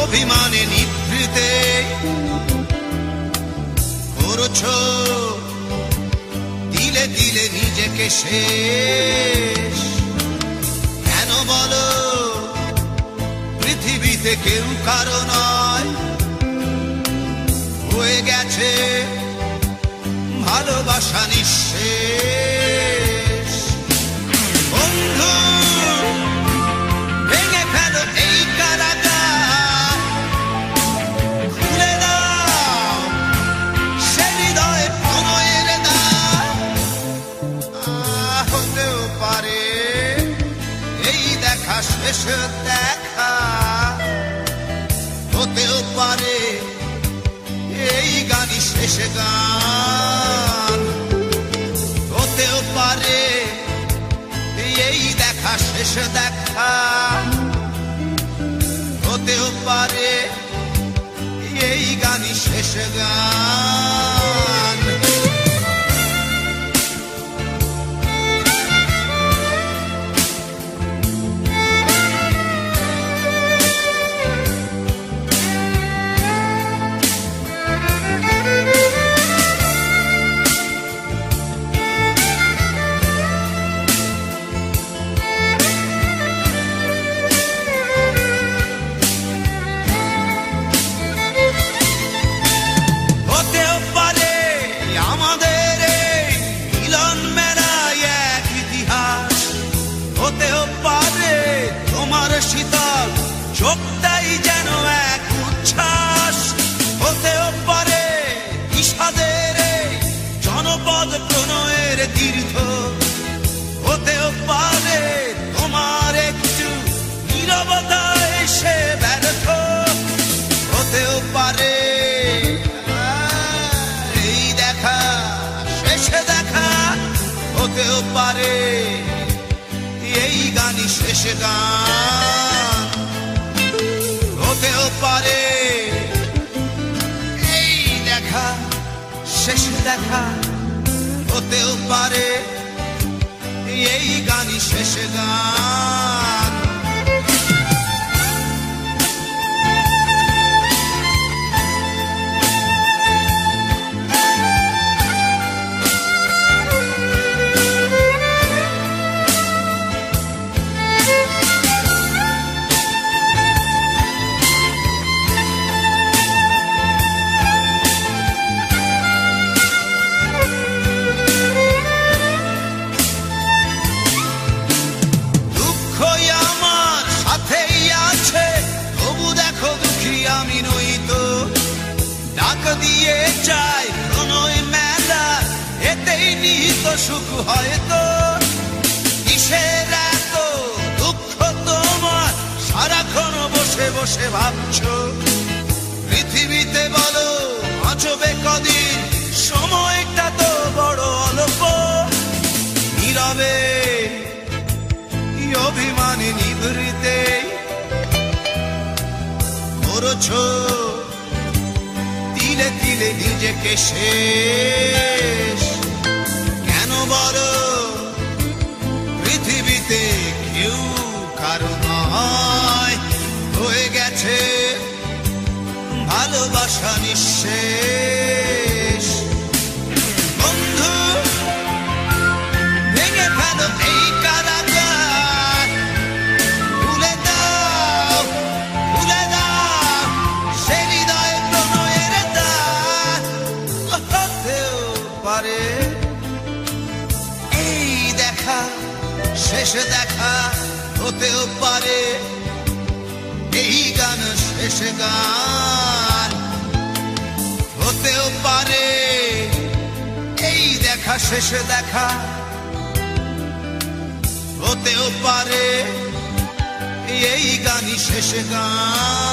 অভিমানে নিভৃতে করছো দিলে দিলে নিজেকে শেষ। কেন বলো পৃথিবীতে কেউ কারো নয়, হয়ে গেছে ভালোবাসা নিঃশেষ। বন্ধু ভেঙে ফেলো এই কারাগার, খুলে দাও সে হৃদয় প্রণয়ের দ্বার। হতেও পারে এই দেখা শেষ দেখা, হতেও পারে এই গানই শেষ গান, হতেও পারে এই দেখা শেষ দেখা, হতেও পারে এই গানই শেষ গান। শীতল চোখটাই যেন এক উচ্ছ্বাস, হতেও পারে বিষাদের জনপদ প্রণয়ের তীর্থ, হতেও পারে তোমার একটু নীরবতা এসে ব্যর্থ, হতেও পারে এই দেখা শেষে দেখা, হতেও পারে এই গানই শেষ গান, হতেও পারে এই দেখা শেষ দেখা, হতেও পারে এই গানই শেষ গান। আমি নই তো ডাক দিয়ে চাই প্রণয় মেলা, এতেই নিহিত সুখ হয়তো। কিসের এত দুঃখ তোমার সারাক্ষণ বসে বসে ভাবছো, পৃথিবীতে বলো বাঁচবে কদিন, সময়টা তো বড় অল্প। নীরবে অভিমানে নিভৃতে করছো দিলে দিলে নিজেকে শেষ। কেন বলো পৃথিবীতে কেউ কারো নয়, হয়ে গেছে ভালোবাসা নিঃশেষ। বন্ধু ভেঙে ফেলো এই কারাগার, খুলে দাও খুলে দাও সে হৃদয় প্রণয়ের দ্বার। হতেও পারে এই দেখা শেষ দেখা, হতেও পারে এই গান শেষ গান, হতেও পারে এই দেখা শেষ দেখা, হতেও পারে এই গানই শেষ গান।